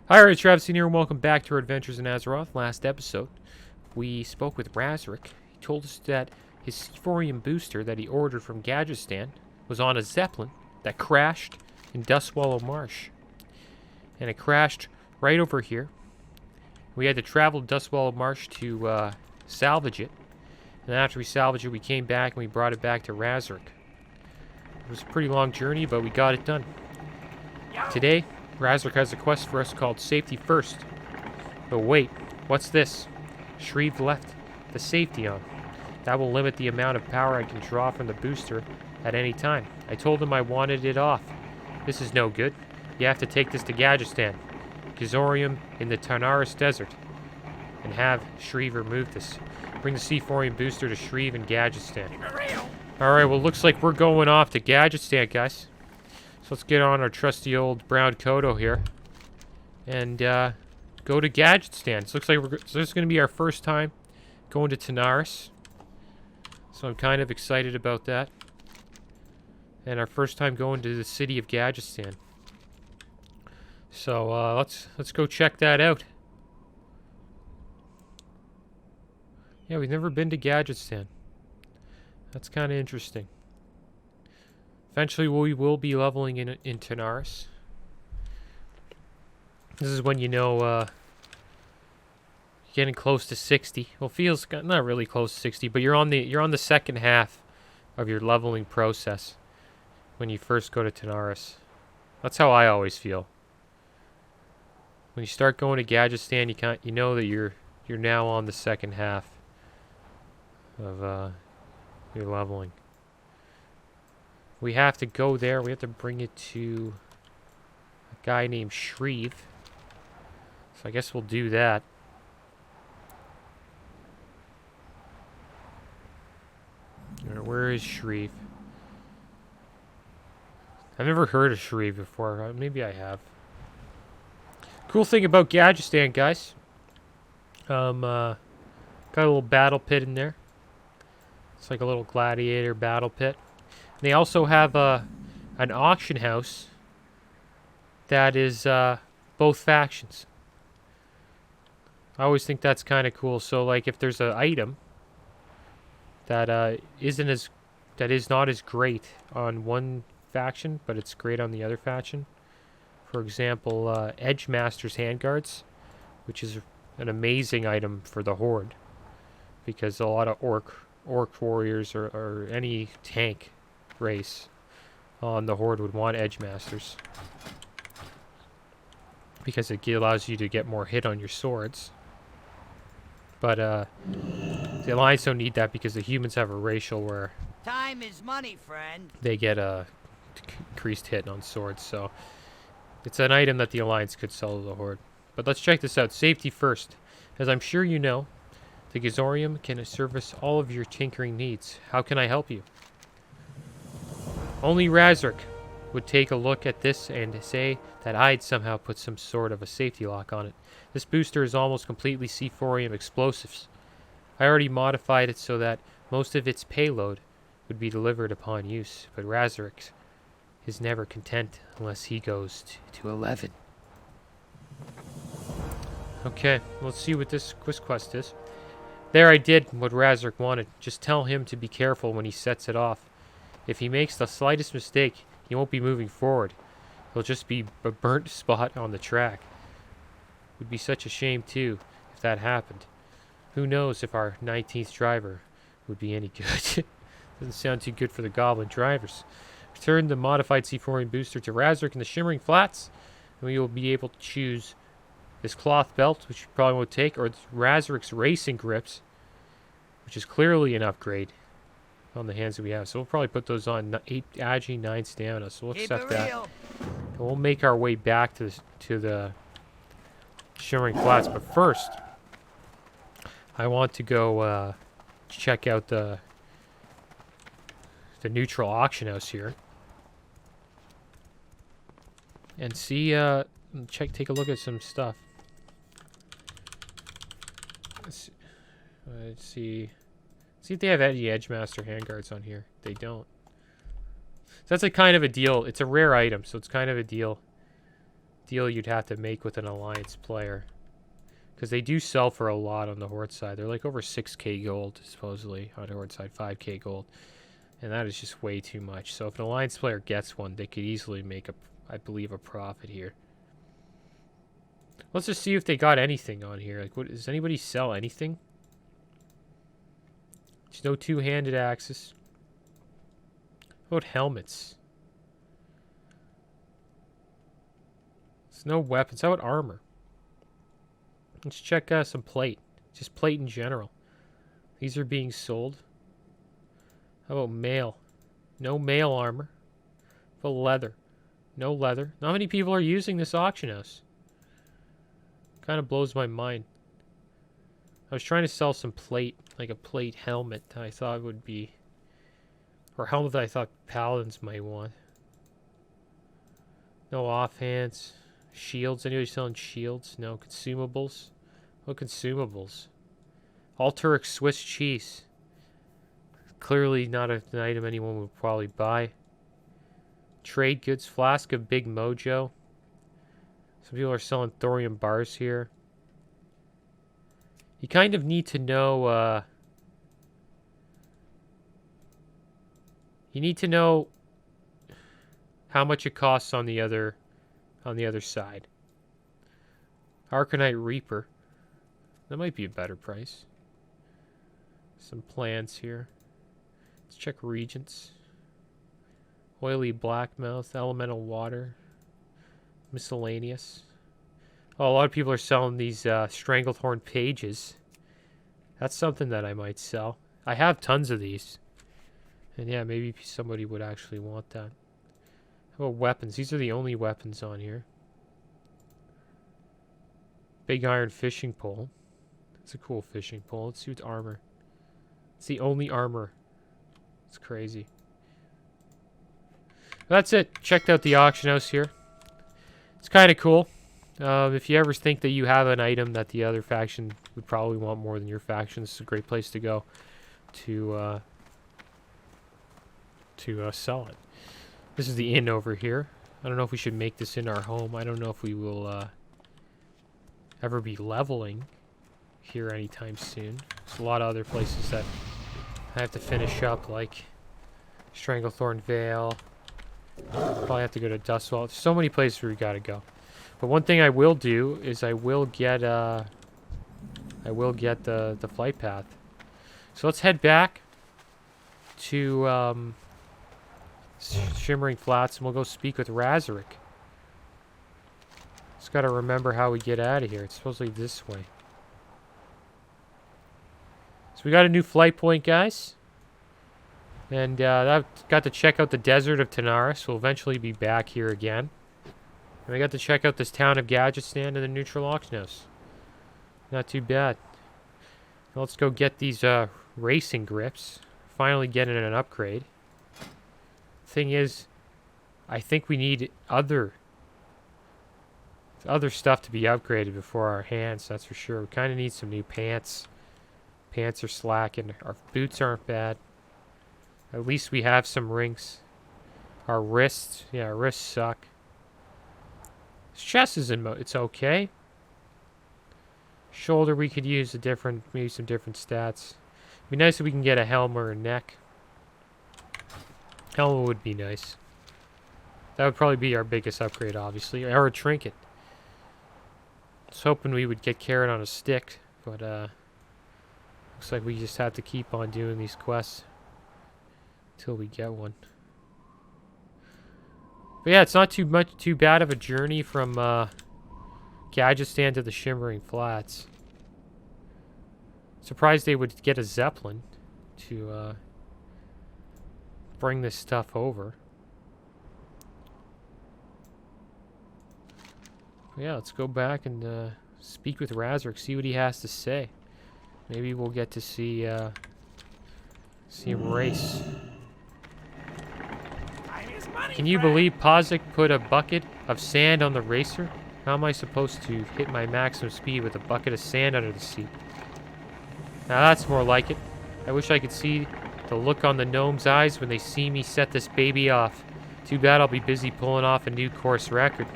Hi, it's Travis here, and welcome back to our adventures in Azeroth. Last episode, we spoke with Razric. He told us that his Sephorium booster that he ordered from Gadgetstan was on a Zeppelin that crashed in Dustwallow Marsh. And it crashed right over here. We had to travel to Dustwallow Marsh to salvage it. And after we salvaged it, we came back and we brought it back to Razric. It was a pretty long journey, but we got it done. Today, Razric has a quest for us called Safety First. But wait, what's this? Shreve left the safety on. That will limit the amount of power I can draw from the booster at any time. I told him I wanted it off. This is no good. You have to take this to Gadgetstan, Gazorium in the Tarnaris Desert, and have Shreve remove this. Bring the Sephorium booster to Shreve and Gadgetstan. Alright, well, looks like we're going off to Gadgetstan, guys. So let's get on our trusty old brown Kodo here and go to Gadgetstan. So looks like so this is going to be our first time going to Tarnaris. So I'm kind of excited about that. And our first time going to the city of Gadgetstan. So let's go check that out. Yeah, we've never been to Gadgetstan. That's kind of interesting. Eventually, we will be leveling in Tarnaris. This is when you know getting close to 60. Well, feels not really close to 60, but you're on the second half of your leveling process when you first go to Tarnaris. That's how I always feel. When you start going to Gadgetstan, you know that you're now on the second half of your leveling. We have to go there. We have to bring it to a guy named Shreve. So I guess we'll do that. Where is Shreve? I've never heard of Shreve before. Maybe I have. Cool thing about Gadgetstan, guys. Got a little battle pit in there. It's like a little gladiator battle pit. They also have an auction house that is both factions. I always think that's kind of cool. So, like, if there's an item that is not as great on one faction, but it's great on the other faction. For example, Edge Master's handguards, which is an amazing item for the Horde, because a lot of orc warriors or any tank race on the Horde would want Edge Masters because it allows you to get more hit on your swords. But the Alliance don't need that because the humans have a racial where time is money, friend. They get a increased hit on swords, so it's an item that the Alliance could sell to the Horde. But let's check this out. Safety first. As I'm sure you know, the Gazorium can service all of your tinkering needs. How can I help you? Only Razric would take a look at this and say that I'd somehow put some sort of a safety lock on it. This booster is almost completely Sephorium explosives. I already modified it so that most of its payload would be delivered upon use, but Razric is never content unless he goes to 11. Okay, let's see what this quest is. There, I did what Razric wanted. Just tell him to be careful when he sets it off. If he makes the slightest mistake, he won't be moving forward. He'll just be a burnt spot on the track. It would be such a shame, too, if that happened. Who knows if our 19th driver would be any good. Doesn't sound too good for the goblin drivers. Return the modified Sephorium booster to Razric in the Shimmering Flats, and we will be able to choose this cloth belt, which you probably won't take, or Razric's racing grips, which is clearly an upgrade on the hands that we have. So we'll probably put those on. 8 Agi, 9 stamina. So we'll accept that. And we'll make our way back to the Shimmering Flats. But first, I want to go check out the neutral auction house here. And see, take a look at some stuff. Let's see if they have any Edgemaster handguards on here. They don't. So that's a kind of a deal. It's a rare item, so it's kind of a deal deal you'd have to make with an alliance player. Because they do sell for a lot on the Horde side. They're like over 6k gold, supposedly, on the Horde side, 5k gold. And that is just way too much. So if an alliance player gets one, they could easily make, I believe, a profit here. Let's just see if they got anything on here. Like, does anybody sell anything? There's no two-handed axes. How about helmets? There's no weapons. How about armor? Let's check some plate. Just plate in general. These are being sold. How about mail? No mail armor. How about leather? No leather. Not many people are using this auction house. Kind of blows my mind. I was trying to sell some plate, like a plate helmet that I thought would be... Or helmet that I thought paladins might want. No offhands. Shields. Anybody selling shields? No. Consumables. What consumables? Alteric Swiss cheese. Clearly not an item anyone would probably buy. Trade goods. Flask of Big Mojo. Some people are selling thorium bars here. You kind of need to know, you need to know how much it costs on the other side. Arcanite Reaper. That might be a better price. Some plants here. Let's check Regents. Oily Blackmouth, Elemental Water. Miscellaneous. Oh, a lot of people are selling these Stranglethorn pages. That's something that I might sell. I have tons of these. And yeah, maybe somebody would actually want that. How about weapons? These are the only weapons on here. Big iron fishing pole. That's a cool fishing pole. Let's see what's armor. It's the only armor. It's crazy. That's it. Checked out the auction house here. It's kind of cool. If you ever think that you have an item that the other faction would probably want more than your faction, this is a great place to go to sell it. This is the inn over here. I don't know if we should make this in our home. I don't know if we will ever be leveling here anytime soon. There's a lot of other places that I have to finish up, like Stranglethorn Vale. Probably have to go to Dustwall. There's so many places where we gotta go. But one thing I will do is I will get the flight path. So let's head back to Shimmering Flats and we'll go speak with Razoric. Just gotta remember how we get out of here. It's supposedly this way. So we got a new flight point, guys. And I got to check out the desert of Tanaris. We'll eventually be back here again. And I got to check out this town of Gadgetstan and the neutral auction house. Not too bad. Now let's go get these racing grips. Finally getting an upgrade. Thing is, I think we need other stuff to be upgraded before our hands, that's for sure. We kind of need some new pants. Pants are slacking. Our boots aren't bad. At least we have some rings. Our wrists, yeah, our wrists suck. His chest is it's okay. Shoulder, we could use maybe some different stats. It'd be nice if we can get a helmet or a neck. Helmet would be nice. That would probably be our biggest upgrade, obviously. Or a trinket. I was hoping we would get carrot on a stick, but looks like we just have to keep on doing these quests until we get one. But yeah, it's not too bad of a journey from Gadgetstan to the Shimmering Flats. Surprised they would get a Zeppelin to bring this stuff over. But yeah, let's go back and speak with Razoric, see what he has to say. Maybe we'll get to see him race. Can you believe Pazik put a bucket of sand on the racer? How am I supposed to hit my maximum speed with a bucket of sand under the seat? Now that's more like it. I wish I could see the look on the gnome's eyes when they see me set this baby off. Too bad I'll be busy pulling off a new course record.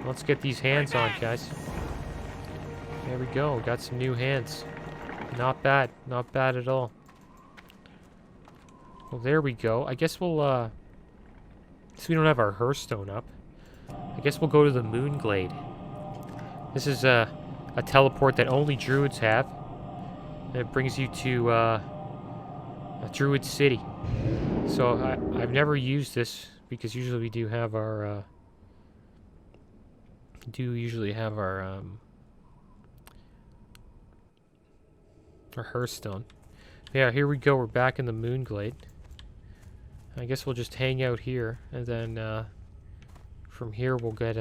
Let's get these hands on, guys. There we go. Got some new hands. Not bad. Not bad at all. Well, there we go. I guess we'll, since we don't have our Hearthstone up, I guess we'll go to the Moonglade. This is a teleport that only Druids have. And it brings you to a Druid city. So I've never used this because usually we do have our our Hearthstone. Yeah, here we go. We're back in the Moonglade. I guess we'll just hang out here, and then from here we'll get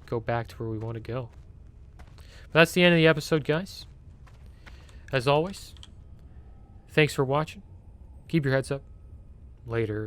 go back to where we want to go. But that's the end of the episode, guys. As always, thanks for watching. Keep your heads up. Later.